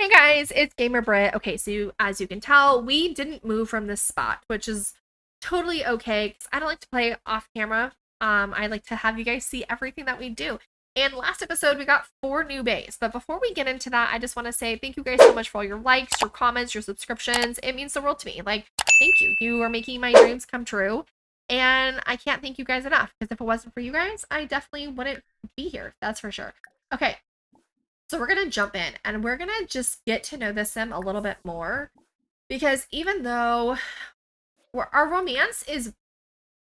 Hey guys, it's Gamer Brit. Okay, so as you can tell, we didn't move from this spot, which is totally okay because I don't like to play off camera. I like to have you guys see everything that we do. And last episode, we got 4 new bays. But before we get into that, I just want to say thank you guys so much for all your likes, your comments, your subscriptions. It means the world to me. Like, thank you. You are making my dreams come true. And I can't thank you guys enough because if it wasn't for you guys, I definitely wouldn't be here. That's for sure. Okay, so we're going to jump in and we're going to just get to know this sim a little bit more because even though our romance is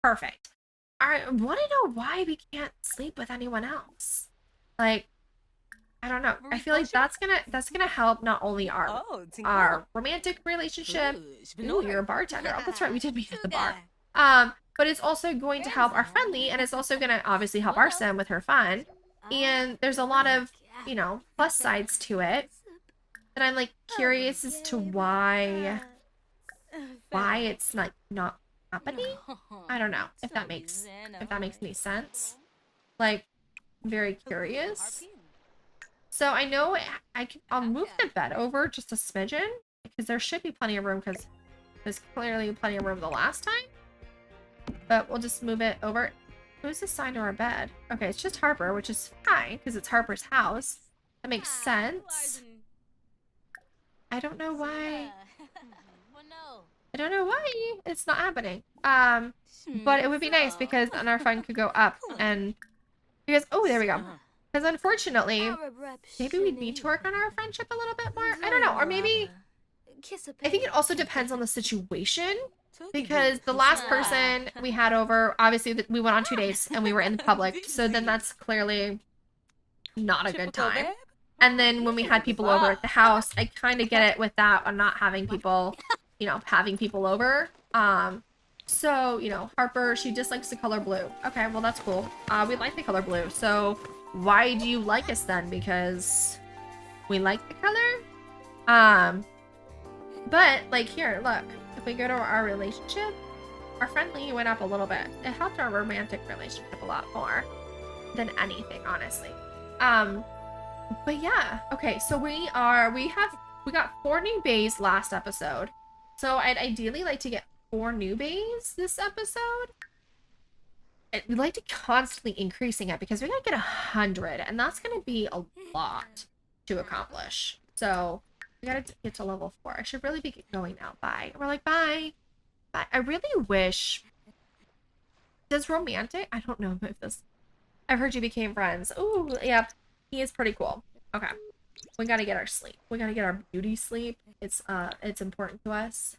perfect, I want to know why we can't sleep with anyone else. Like, I don't know. I feel like that's gonna help not only our romantic relationship. Ooh, you're a bartender. Oh, that's right. We did meet at the bar. But it's also going to help our friendly, and it's also gonna obviously help our sim with her fun. And there's a lot of plus sides to it. And I'm like curious as to why it's like not happening. I don't know if that makes any sense. Like, very curious. So I know I'll move the bed over just a smidgen because there should be plenty of room because there's clearly plenty of room the last time. But we'll just move it over. Who's assigned to our bed? Okay, it's just Harper, which is fine because it's Harper's house. That makes sense. I don't know why. I don't know why it's not happening. But it would be nice because then our fun could go up and because oh, there we go. Because unfortunately, maybe we need to work on our friendship a little bit more. I don't know, or maybe I think it also depends on the situation. Because the last person we had over, obviously we went on 2 days and we were in the public, so then that's clearly not a good time. And then when we had people over at the house, I kind of get it with that on not having people, having people over. So, Harper, she dislikes the color blue. Okay, well, that's cool. We like the color blue. So why do you like us then? Because we like the color? But, like, here, look. If we go to our relationship, our friendly went up a little bit. It helped our romantic relationship a lot more than anything, honestly. But yeah. Okay, so we got 4 new bays last episode. So I'd ideally like to get 4 new bays this episode. We'd like to constantly increasing it because we gotta get 100, and that's gonna be a lot to accomplish. So we gotta get to level 4. I should really be going now. Bye. We're like, bye. Bye. I really wish. Does romantic? I don't know if this. I've heard you became friends. Ooh, yeah. He is pretty cool. Okay. We gotta get our sleep. We gotta get our beauty sleep. It's important to us.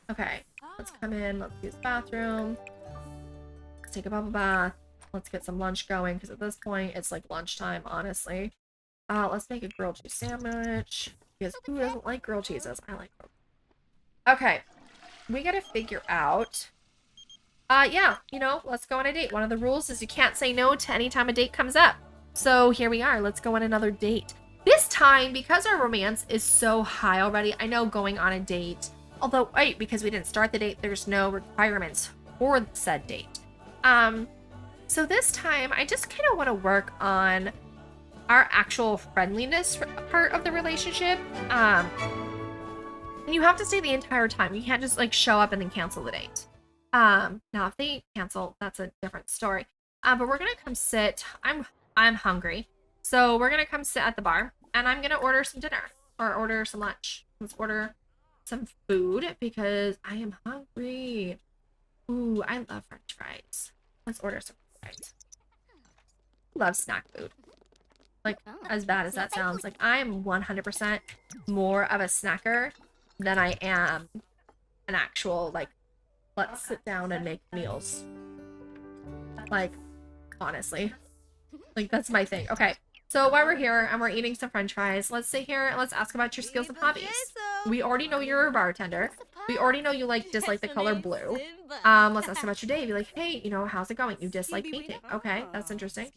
Okay. Let's come in. Let's use the bathroom. Let's take a bubble bath. Let's get some lunch going because at this point it's like lunchtime, honestly. Let's make a grilled cheese sandwich. Because who doesn't like grilled cheeses? I like grilled. Okay. We gotta figure out. Yeah, let's go on a date. One of the rules is you can't say no to any time a date comes up. So here we are. Let's go on another date. This time, because our romance is so high already, I know going on a date, although, wait, because we didn't start the date, there's no requirements for said date. So this time, I just kind of want to work on our actual friendliness part of the relationship. And you have to stay the entire time. You can't just like show up and then cancel the date. Now if they cancel, that's a different story. But we're gonna come sit. I'm hungry, so we're gonna come sit at the bar, and I'm gonna order some dinner or order some lunch. Let's order some food because I am hungry. Ooh, I love French fries. Let's order some fries. Love snack food. Like, as bad as that sounds, like I'm 100% more of a snacker than I am an actual, like, let's sit down and make meals. Like, honestly. Like, that's my thing. Okay, so while we're here and we're eating some french fries, let's sit here and let's ask about your skills and hobbies. We already know you're a bartender. We already know you dislike the color blue. Let's ask about your day. Be like, hey, how's it going? You dislike painting. Okay, that's interesting.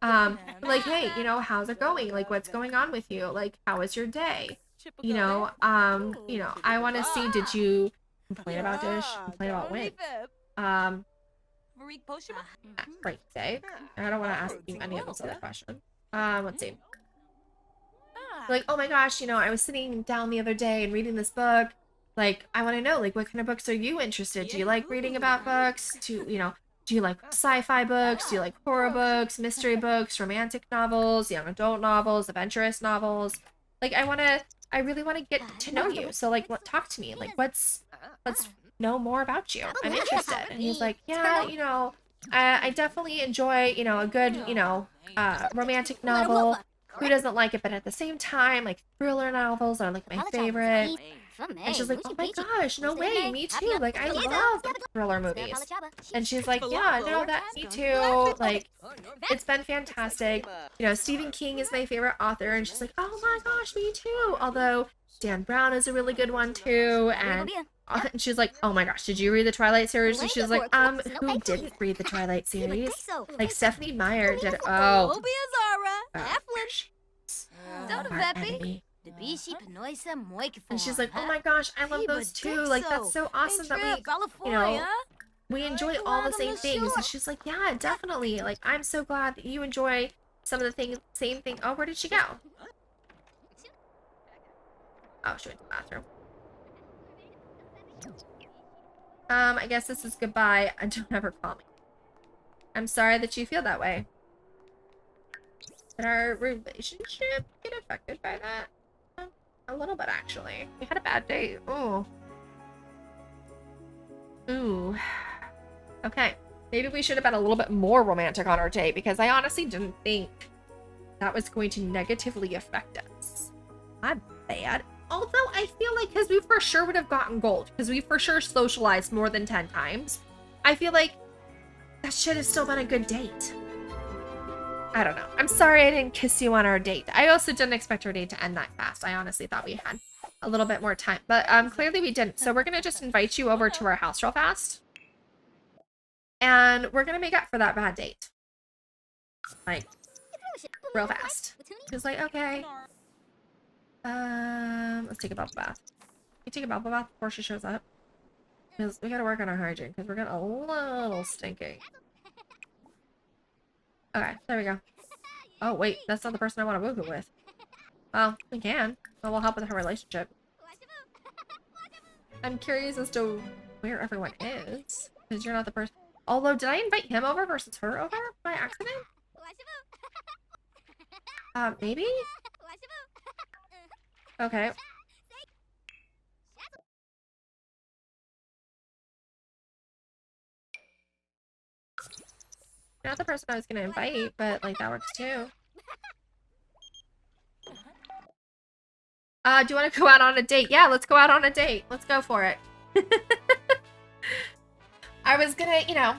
Like, hey, how's it going? Like, what's going on with you? Like, how was your day? I want to see, did you complain about dish? Complain about wing? Great day. I don't want to ask you any of those other questions. Let's see. like, oh my gosh, you know, I was sitting down the other day and reading this book. Like, I want to know, like, what kind of books are you interested? Do you like reading about books? Do you like sci-fi books? Do you like horror books, mystery books, romantic novels, young adult novels, adventurous novels? Like, I really want to get to know you. So, like, talk to me. Like, let's know more about you. I'm interested. And he's like, yeah, you know, I definitely enjoy, you know, a good, you know, romantic novel. Who doesn't like it? But at the same time, like, thriller novels are like my favorite. And she's like, oh my gosh, no way, me too. Like, I love thriller movies. And she's like, yeah, no, that, me too. Like, it's been fantastic. You know, Stephen King is my favorite author. And she's like, oh my gosh, me too. Although Dan Brown is a really good one too. And she's like, oh my gosh, did you read the Twilight series? And she's like, who didn't read the Twilight series? Like, Stephanie Meyer did. Oh. And she's like, oh my gosh, I love those too. Like, that's so awesome that we, you know, we enjoy all the same things. And she's like, yeah, definitely. Like, I'm so glad that you enjoy some of the same thing. Oh, where did she go? Oh, she went to the bathroom. I guess this is goodbye. Don't ever call me. I'm sorry that you feel that way. Did our relationship get affected by that? A little bit, actually. We had a bad date. Ooh. Ooh. Okay. Maybe we should have been a little bit more romantic on our date, because I honestly didn't think that was going to negatively affect us. My bad. Although I feel like, because we for sure would have gotten gold, because we for sure socialized more than 10 times, I feel like that should have still been a good date. I don't know. I'm sorry I didn't kiss you on our date. I also didn't expect our date to end that fast. I honestly thought we had a little bit more time, but clearly we didn't. So we're going to just invite you over to our house real fast. And we're going to make up for that bad date. Like, real fast. Just like, okay. Let's take a bubble bath. Can you take a bubble bath before she shows up? Because we got to work on our hygiene, because we're getting a little stinky. Okay, there we go. Oh, wait, that's not the person I want to woohoo with. Well, we can. Well, we'll help with her relationship. I'm curious as to where everyone is, because you're not the person. Although, did I invite him over versus her over by accident? Maybe? Okay. Not the person I was gonna invite, but like that works too. Do you want to go out on a date? Yeah, let's go out on a date. Let's go for it. I was gonna, you know,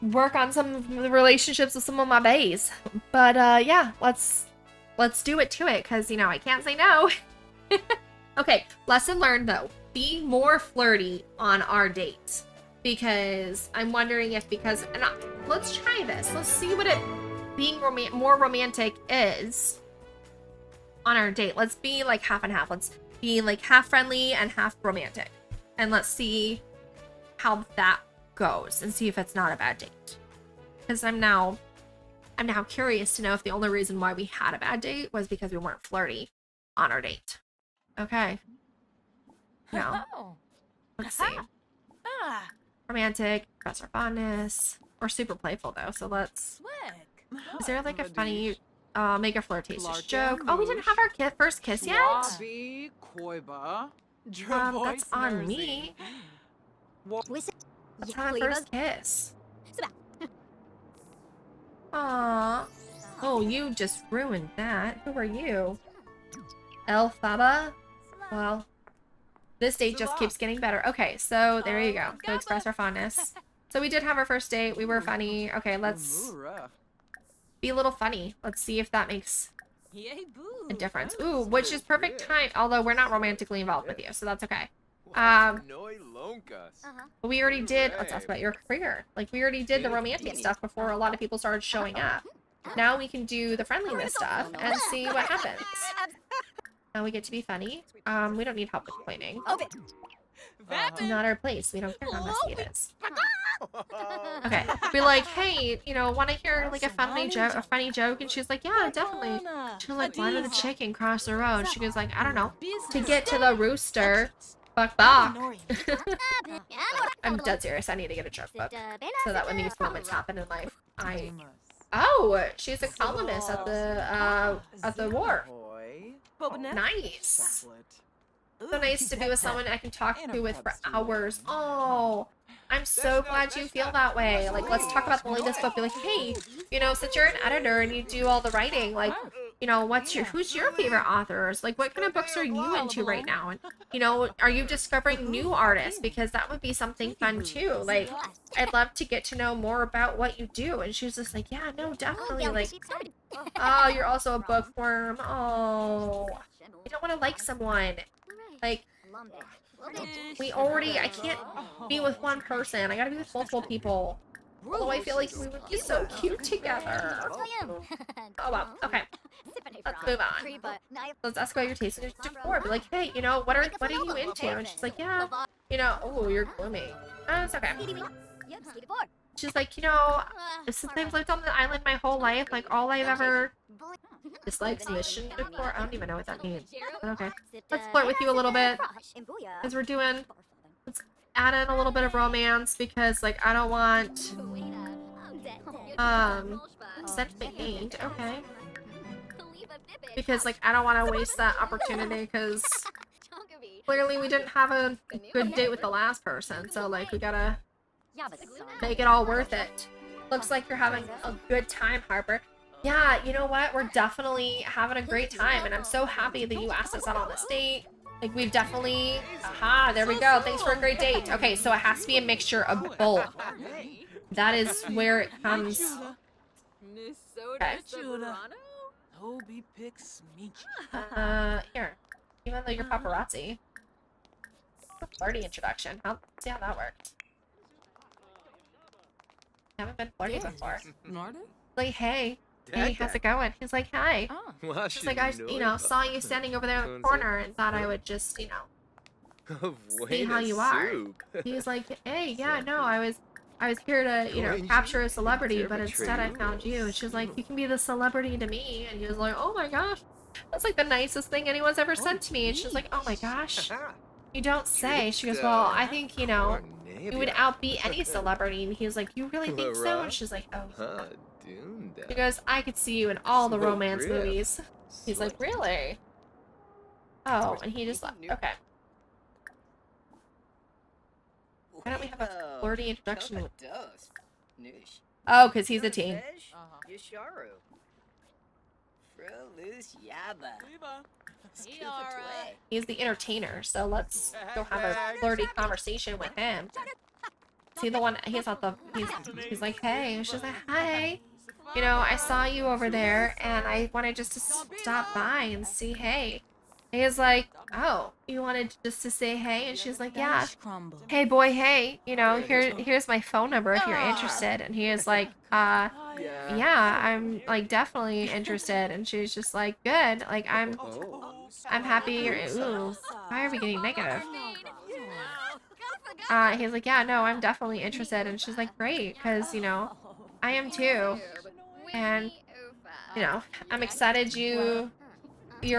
work on some of the relationships with some of my baes, but yeah, let's do it to it, because you know I can't say no. Okay, lesson learned though: be more flirty on our date. Because I'm wondering if, let's try this. Let's see what it being more romantic is on our date. Let's be like half and half. Let's be like half friendly and half romantic. And let's see how that goes and see if it's not a bad date. Because I'm now curious to know if the only reason why we had a bad date was because we weren't flirty on our date. Okay. Now, let's see. Romantic, express our fondness. We're super playful though, so let's... Is there like a funny, make a flirtatious joke? Oh, we didn't have our first kiss yet? That's on me. That's not our first kiss. Aww. Oh, you just ruined that. Who are you? El Faba? Well... This date just keeps getting better. Okay, so there you go. So express our fondness. So we did have our first date. We were funny. Okay, let's be a little funny. Let's see if that makes a difference. Ooh, which is perfect time. Although we're not romantically involved with you, so that's okay. We already did. Let's talk about your career. Like, we already did the romantic stuff before a lot of people started showing up. Now we can do the friendliness stuff and see what happens. Now we get to be funny. We don't need help with cleaning. Not our place. We don't care how messy it is. Okay. Be like, hey, you know, want to hear like a funny joke? And she's like, yeah, definitely. She's like, why did the chicken cross the road? She goes like, I don't know, to get to the rooster. Buck buck. I'm dead serious. I need to get a joke book so that when these moments happen in life, I. Oh, she's a columnist at the war. Nice. So nice to be with someone I can talk to with for hours. Oh, I'm so glad you feel that way. Like, let's talk about the latest book. Be like, hey, you know, since you're an editor and you do all the writing, like, you know, who's your favorite authors? Like, what kind of books are you into right now? And, you know, are you discovering new artists? Because that would be something fun too. Like, I'd love to get to know more about what you do. And she was just like, yeah, no, definitely. Like, oh, you're also a bookworm. Oh, you don't want to like someone. Like, I can't be with one person. I gotta be with multiple people. Although I feel like we would be so cute together. Oh well, okay. Let's move on. Let's ask about your taste in decor. Be like, hey, you know, what are you into? And she's like, yeah, you know, oh, you're gloomy. Oh, it's okay. She's like, you know, since I've lived on the island my whole life, like all I've ever disliked mission decor. I don't even know what that means. But okay. Let's flirt with you a little bit. As we're doing, let's add in a little bit of romance because like I don't want sentiment gained. Okay. Because like I don't want to waste that opportunity because clearly we didn't have a good date with the last person. So like we gotta make it all worth it. Looks like you're having a good time, Harper. Yeah, you know what? We're definitely having a great time, and I'm so happy that you asked us out on this date. Like, we've definitely... Aha, there we go. Thanks for a great date. Okay, so it has to be a mixture of both. That is where it comes... Okay. Here. Even though you're paparazzi. A flirty introduction. Let's see how that works. I haven't been flirty before. Like, hey. Hey, how's it going? He's like, hi. She's like, I, you know, saw you standing over there in the corner and thought I would just, you know, see how you are. He's like, hey, yeah, no, I was here to, you know, capture a celebrity, but instead I found you. And she's like, you can be the celebrity to me. And he was like, oh my gosh, that's like the nicest thing anyone's ever said to me. And she's like, oh my gosh, you don't say. She goes, well, I think, you know, you would outbeat any celebrity. And he was like, you really think so? And she's like, oh. She goes, I could see you in all the romance movies. He's like, really? Oh, and he just left. Okay. Why don't we have a flirty introduction? Oh, because he's a teen. He's the entertainer, so let's go have a flirty conversation with him. See the one, he's not the, he's like, hey, and she's like, hi. You know, I saw you over there, and I wanted just to stop by and see hey. And he's like, oh, you wanted just to say hey? And she's like, yeah. Hey, boy, hey. You know, here's my phone number if you're interested. And he is like, yeah, I'm, like, definitely interested. And she's just like, good. Like, I'm happy you're, ooh, why are we getting negative? He's like, yeah, no, I'm definitely interested. And she's like, great, because, you know, I am too. And, you know, I'm excited you're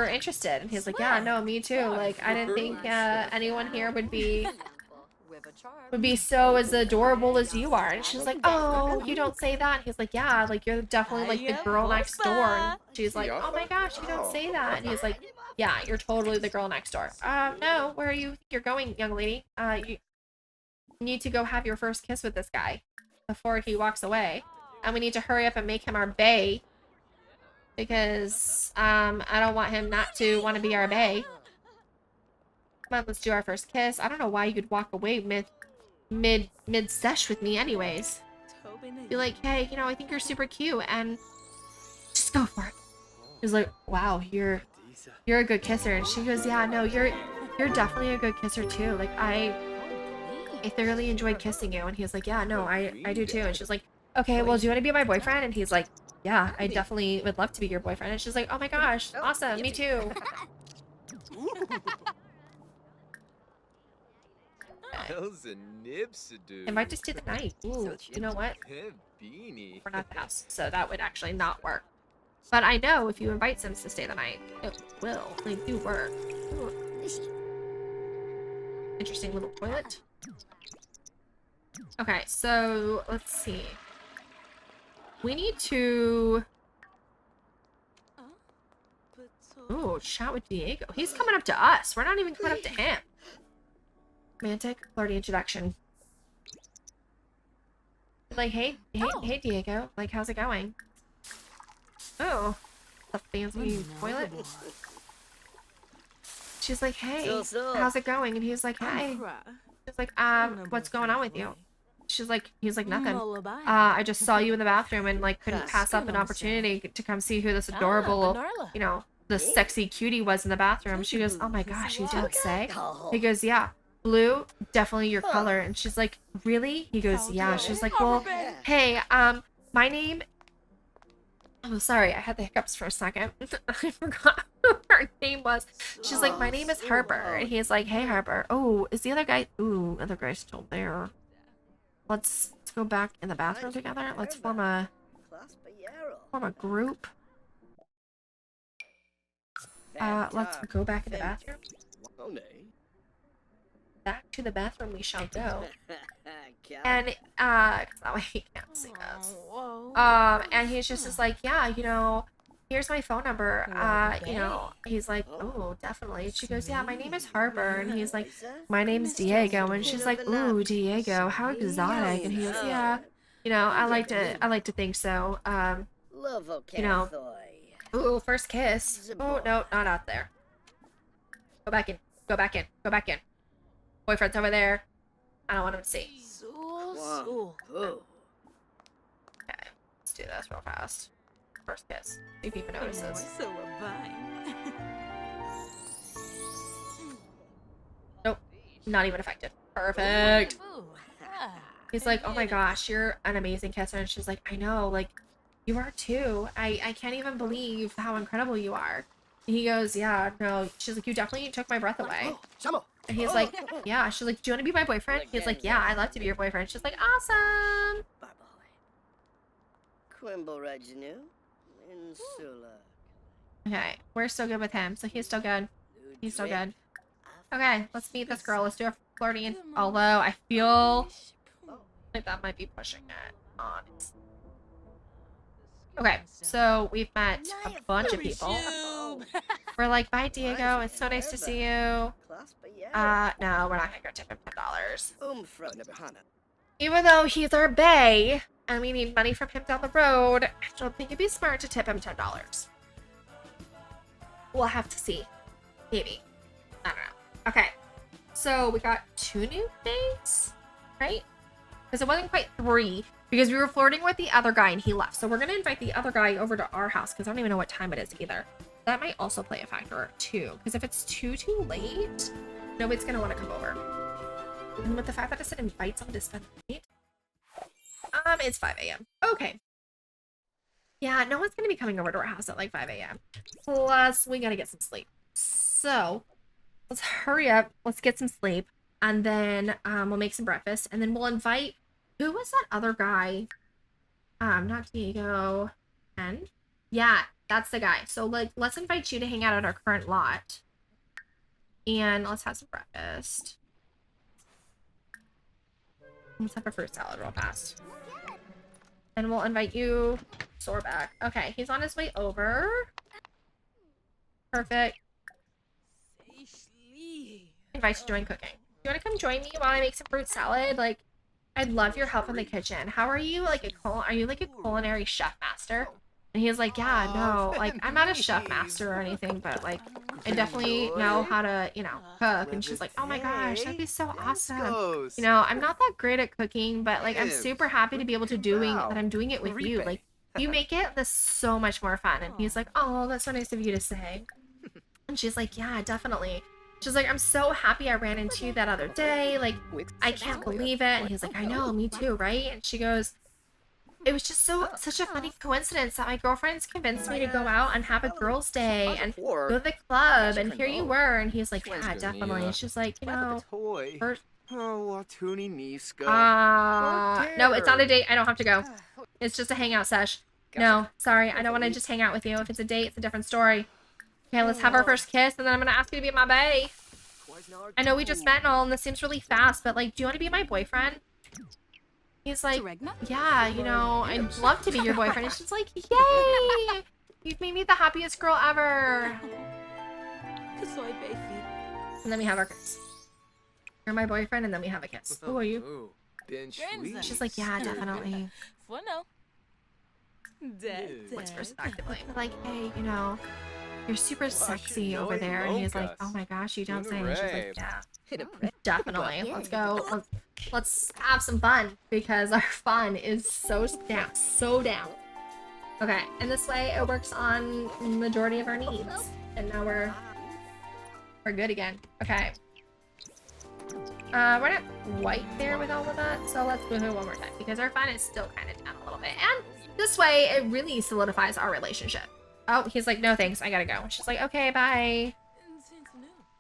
interested. And he's like, yeah, no, me too. Like, I didn't think anyone here would be so as adorable as you are. And she's like, oh, you don't say that. And he's like, yeah, like, you're definitely like the girl next door. And she's like, oh my gosh, you don't say that. And he's like, yeah, you're totally the girl next door. No, where are you're going, young lady? You need to go have your first kiss with this guy before he walks away. And we need to hurry up and make him our bae. Because, I don't want him not to want to be our bae. Come on, let's do our first kiss. I don't know why you could walk away mid-sesh with me anyways. Be like, hey, you know, I think you're super cute, and just go for it. He's like, wow, you're a good kisser. And she goes, yeah, no, you're definitely a good kisser too. Like, I thoroughly enjoyed kissing you. And he's like, yeah, no, I do too. And she's like, okay, well, do you want to be my boyfriend? And he's like, yeah, I definitely would love to be your boyfriend. And she's like, oh my gosh, awesome, me too. Invite to stay the night. Ooh, you know what? We're not the house, so that would actually not work. But I know if you invite Sims to stay the night, it will. They do work. Ooh. Interesting little toilet. Okay, so let's see. We need to... Ooh, chat with Diego. He's coming up to us. We're not even coming up to him. Romantic, flirty introduction. Like, hey, Diego. Like, how's it going? Oh, the fancy toilet. She's like, hey, how's it going? And he's like, hey. She's like, what's going on with you? He's like, nothing. I just saw you in the bathroom and like couldn't pass up an opportunity to come see who this adorable, you know, the sexy cutie was in the bathroom. She goes, oh my gosh, you don't say? He goes, yeah, blue, definitely your color. And she's like, really? He goes, yeah. She's like, well, hey, my name... Oh, sorry, I had the hiccups for a second. I forgot who her name was. She's like, my name is Harper. And he's like, hey, Harper. Oh, is the other guy... Ooh, other guy's still there. Let's go back in the bathroom together. Let's form a group. Let's go back in the bathroom. Back to the bathroom we shall go. And, cause that way he can't see us. And he's just like, yeah, you know, here's my phone number. You know, he's like, oh, definitely. She goes, yeah, my name is Harper. And he's like, my name's Diego. And she's like, ooh, Diego, how exotic. And he goes, yeah, you know, I like to think so. You know, ooh, first kiss. Oh, no, not out there. Go back in, go back in, go back in. Boyfriend's over there. I don't want him to see. Okay, let's do this real fast. First kiss. See if he even notices. Nope. Not even affected. Perfect. He's like, oh my gosh, you're an amazing kisser. And she's like, I know, like, you are too. I can't even believe how incredible you are. And he goes, yeah, no. She's like, you definitely took my breath away. And he's like, yeah. She's like, do you want to be my boyfriend? He's like, yeah, I'd love to be your boyfriend. She's like, awesome. Okay, we're still good with him. So he's still good. He's still good. Okay, let's meet this girl. Let's do a flirty. Although I feel like that might be pushing it on. Okay, so we've met a bunch of people. We're like, bye, Diego. It's so nice to see you. No, we're not gonna go tip him $10. Even though he's our bae and we need money from him down the road, I don't think it'd be smart to tip him $10. We'll have to see. Maybe. I don't know. Okay, so we got 2 new things, right? Because it wasn't quite 3. Because we were flirting with the other guy and he left. So we're going to invite the other guy over to our house because I don't even know what time it is either. That might also play a factor too. Because if it's too late, nobody's going to want to come over. And with the fact that I said invite someone to spend the night, it's 5 a.m. Okay. Yeah, no one's going to be coming over to our house at like 5 a.m. Plus, we got to get some sleep. So let's hurry up. Let's get some sleep. And then we'll make some breakfast. And then we'll invite... Who was that other guy? Not Diego. And yeah, that's the guy. So like, let's invite you to hang out at our current lot. And let's have some breakfast. Let's have a fruit salad real fast. And we'll invite you. Soar back. Okay, he's on his way over. Perfect. Invite you to join cooking. You want to come join me while I make some fruit salad? Like, I'd love your help in the kitchen. How are you? Like are you like a culinary chef master? And he's like, yeah, no, like I'm not a chef master or anything, but like I definitely know how to, you know, cook. And she's like, oh my gosh, that'd be so awesome. You know, I'm not that great at cooking, but like I'm super happy to be able to that I'm doing it with you. Like you make it this so much more fun. And he's like, oh, that's so nice of you to say. And she's like, yeah, definitely. She's like, I'm so happy I ran into you that other day. Like, I can't believe it. And he's like, I know, me too, right? And she goes, it was just such a funny coincidence that my girlfriends convinced me to go out and have a girls' day and go to the club. And here you were. And he's like, yeah, definitely. And she's like, you know, Oh, Watuni Niska. No, it's not a date. I don't have to go. It's just a hangout sesh. No, sorry. I don't want to just hang out with you. If it's a date, it's a different story. Okay, let's have our first kiss, and then I'm going to ask you to be my bae. I know we just met and all, and this seems really fast, but, like, do you want to be my boyfriend? He's like, yeah, you know, I'd love to be your boyfriend. And she's like, yay! You've made me the happiest girl ever. And then we have our kiss. You're my boyfriend, and then we have a kiss. Who are you? She's like, yeah, definitely. What's perspectively? Like, hey, you know, you're super sexy over there. And he's like, oh my gosh, you don't say. And she's like, yeah, definitely. Let's go. Let's have some fun, because our fun is so down. So down. Okay, and this way it works on majority of our needs. And now we're good again. Okay. We're not quite there with all of that, so let's woohoo one more time, because our fun is still kind of down a little bit. And this way, it really solidifies our relationship. Oh, he's like, no thanks, I gotta go. She's like, okay, bye.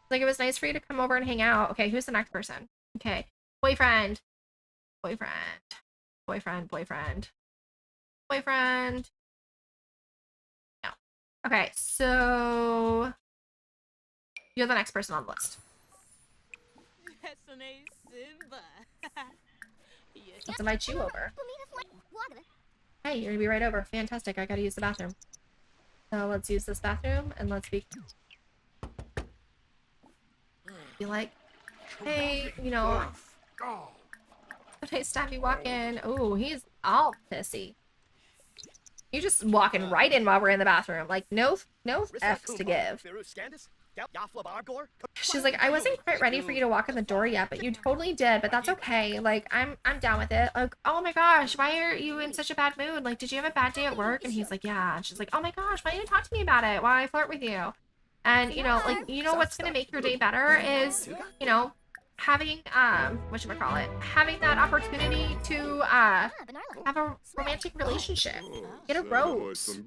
Like, it was nice for you to come over and hang out. Okay, who's the next person? Okay, boyfriend. Boyfriend. Boyfriend, boyfriend. Boyfriend. No. Okay, so you're the next person on the list. Let's invite you over. Hey, you're gonna be right over. Fantastic, I gotta use the bathroom. So let's use this bathroom, and let's be like, hey, you know, nice to have you walk in. Oh, he's all pissy. You're just walking right in while we're in the bathroom. Like, no F's to give. She's like, I wasn't quite ready for you to walk in the door yet, but you totally did, but that's okay. Like, I'm down with it. Like, oh my gosh, why are you in such a bad mood? Like, did you have a bad day at work? And he's like, yeah. And she's like, oh my gosh, why didn't you talk to me about it while I flirt with you? And, you know, like, you know what's gonna make your day better is, you know, having, whatchamacallit, having that opportunity to, have a romantic relationship. Get a rose.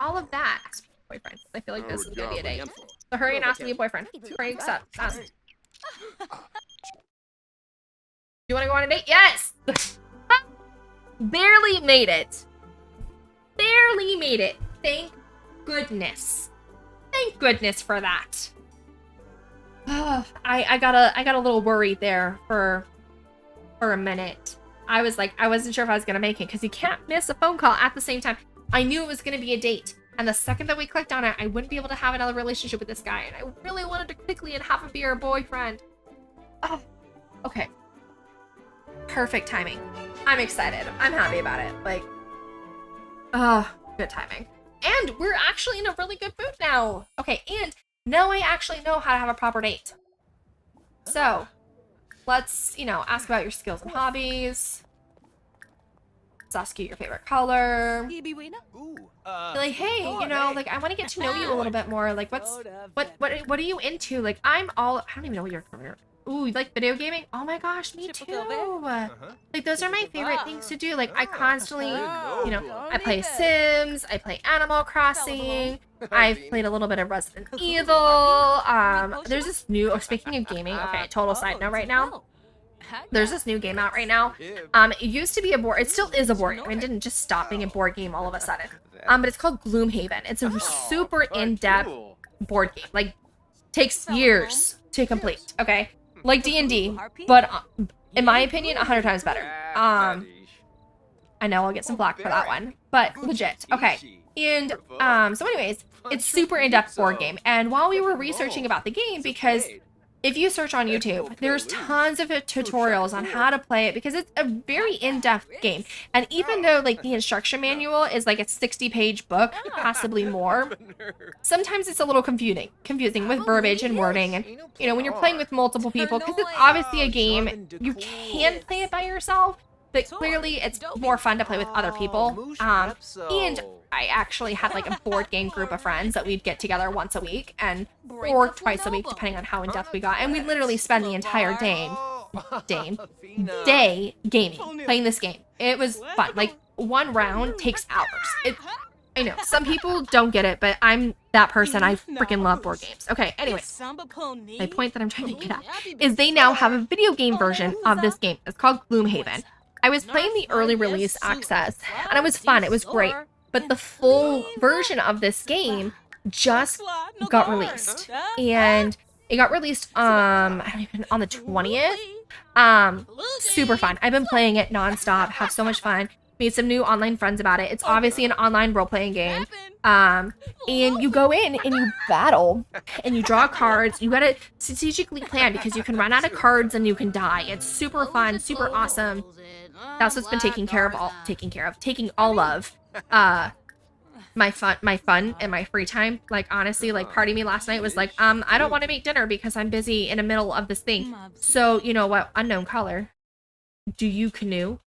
All of that. Boyfriend. I feel like this is gonna be a date. So hurry and ask to be a boyfriend. Hurry, accept. Ask. You wanna go on a date? Yes! Barely made it. Barely made it. Thank goodness. Thank goodness for that. I got a little worried there for a minute. I was like, I wasn't sure if I was gonna make it, because you can't miss a phone call at the same time. I knew it was gonna be a date. And the second that we clicked on it, I wouldn't be able to have another relationship with this guy. And I really wanted to quickly and have him be our boyfriend. Oh, okay. Perfect timing. I'm excited. I'm happy about it. Like, good timing. And we're actually in a really good mood now. Okay, and now I actually know how to have a proper date. So, let's, you know, ask about your skills and hobbies. Let's ask you your favorite color. Like, hey, you know, like, I want to get to know you a little bit more. Like, what are you into? Like, I don't even know what your career. Ooh, you like video gaming? Oh my gosh, me too. Like, those are my favorite things to do. Like, I constantly, you know, I play Sims, I play Animal Crossing, I've played a little bit of Resident Evil. There's this new, speaking of gaming, okay, total side note right now. There's this new game out right now. It used to be a board, it still is a board game. It didn't just stop being a board game all of a sudden. But it's called Gloomhaven. It's a super in-depth board game. Like, takes years to complete, okay? Like D&D, but in my opinion, 100 times better. I know I'll get some flack for that one, but legit. Okay, and so anyways, it's super in-depth board game. And while we were researching about the game, because if you search on YouTube, there's tons of tutorials on how to play it, because it's a very in-depth game. And even though, like, the instruction manual is like a 60-page book, possibly more, sometimes it's a little confusing with verbiage and wording. And, you know, when you're playing with multiple people, because it's obviously a game, you can play it by yourself, but clearly it's more fun to play with other people. And I actually had like a board game group of friends that we'd get together once a week, or twice a week, depending on how in depth we got. And we'd literally spend the entire day gaming, playing this game. It was fun. Like, one round takes hours. I know some people don't get it, but I'm that person. I freaking love board games. Okay, anyway, my point that I'm trying to get at is they now have a video game version of this game. It's called Gloomhaven. I was playing the early release access, and it was fun. It was great. But the full version of this game just got released, and it got released I don't even on the 20th. Super fun. I've been playing it nonstop. Have so much fun. Made some new online friends about it. It's obviously an online role-playing game. And you go in and you battle and you draw cards. You gotta strategically plan because you can run out of cards and you can die. It's super fun, super awesome. That's what's been taking all of my fun and my free time. Like, honestly, like, part of me last night was like, I don't want to make dinner because I'm busy in the middle of this thing. So, you know what? Unknown caller. Do you canoe?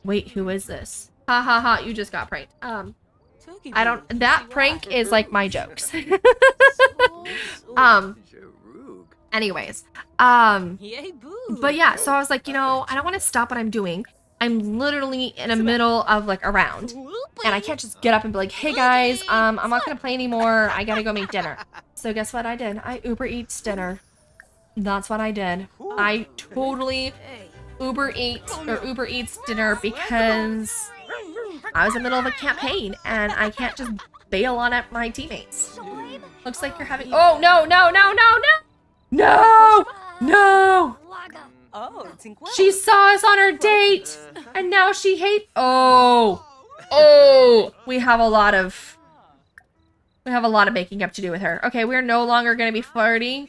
Wait, who is this? Ha ha ha, you just got pranked. That prank is like my jokes. Anyways, but yeah, so I was like, you know, I don't want to stop what I'm doing. I'm literally in the middle of like a round, and I can't just get up and be like, hey guys, I'm not gonna play anymore. I gotta go make dinner. So guess what I did? I Uber Eats dinner. That's what I did. I totally Uber Eats dinner because I was in the middle of a campaign and I can't just bail on at my teammates. Looks like you're having. Oh no no no no no no no! She saw us on our date and now she hates. Oh, we have a lot of making up to do with her. Okay, we're no longer gonna be flirty.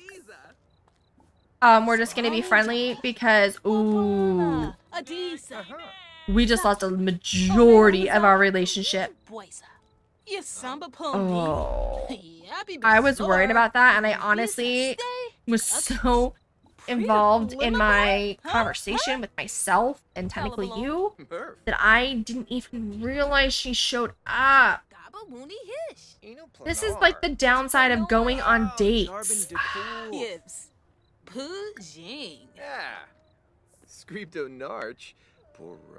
We're just gonna be friendly because, ooh, we just lost a majority of our relationship. Oh, I was worried about that, and I honestly was so involved in my conversation with myself and technically you that I didn't even realize she showed up. This is like the downside of going on dates.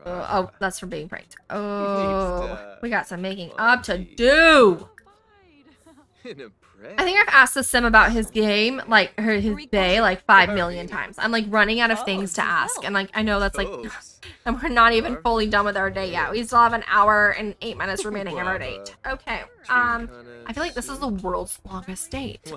Oh, that's for being pranked. Oh, we got some making up to do. I think I've asked the sim about his game, like his day, like 5 million times. I'm like running out of things to ask, and like I know that's like, and we're not even fully done with our day yet. We still have an hour and 8 minutes remaining of our date. Okay. I feel like this is the world's longest date.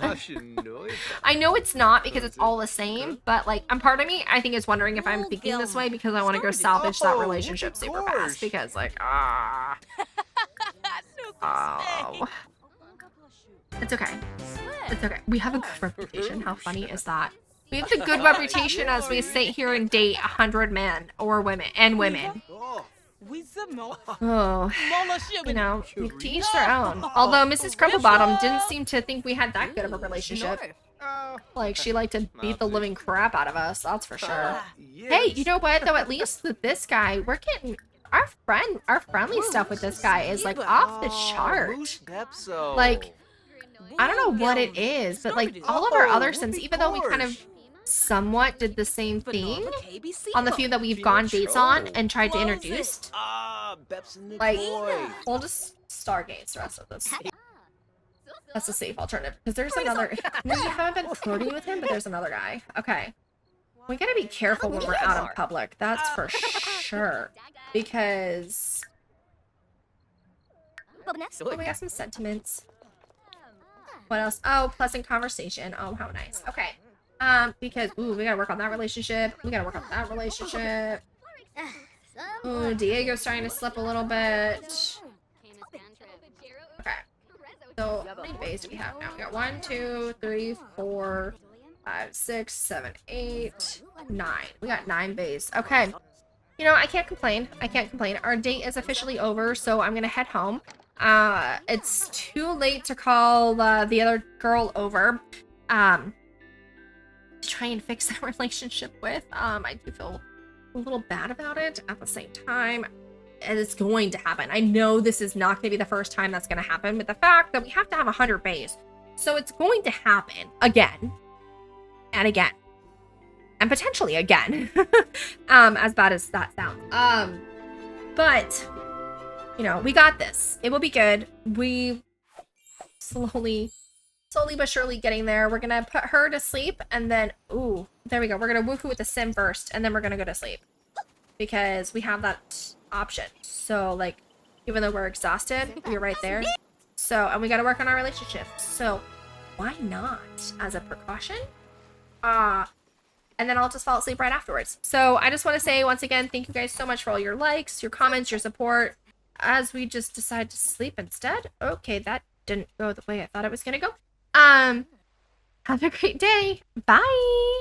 I know it's not because it's all the same, but like, part of me, I think, is wondering if I'm thinking this way because I want to go salvage that relationship super fast because like, oh. It's okay. It's okay. We have a good reputation. How funny is that? We have the good reputation as we sit here and date 100 men or women and women. Oh, you know, to each their own. Although Mrs. Crumplebottom didn't seem to think we had that good of a relationship. Like, she liked to beat the living crap out of us, that's for sure. Hey, you know what, though? At least with this guy, we're getting... Our friendly stuff with this guy is, like, off the chart. Like... I don't know what it is, but like all of our other sims, even though we kind of somewhat did the same thing on the few that we've gone dates on and tried to introduce, like, we'll just stargaze the rest of this. That's a safe alternative because there's another. We haven't been flirting with him, but there's another guy. Okay, we gotta be careful when we're out in public. That's for sure because we got some sentiments. What else? Oh, pleasant conversation. Oh, how nice. Okay. Because, ooh, we gotta work on that relationship. We gotta work on that relationship. Ooh, Diego's starting to slip a little bit. Okay. So, how many bays do we have now? We got 1, 2, 3, 4, 5, 6, 7, 8, 9. We got 9 bays. Okay. You know, I can't complain. I can't complain. Our date is officially over, so I'm gonna head home. It's too late to call the other girl over to try and fix that relationship with. I do feel a little bad about it. At the same time, it's going to happen. I know this is not going to be the first time that's going to happen with the fact that we have to have 100 bays. So it's going to happen again and again and potentially again. As bad as that sounds. But You know, we got this. It will be good. We slowly but surely getting there. We're gonna put her to sleep and then, ooh, there we go. We're gonna woohoo with the sim first and then we're gonna go to sleep because we have that option. So like, even though we're exhausted, we're right there. So, and we gotta work on our relationship. So why not as a precaution? And then I'll just fall asleep right afterwards. So I just want to say once again, thank you guys so much for all your likes, your comments, your support. As we just decide to sleep instead. Okay, that didn't go the way I thought it was gonna go. Have a great day. Bye.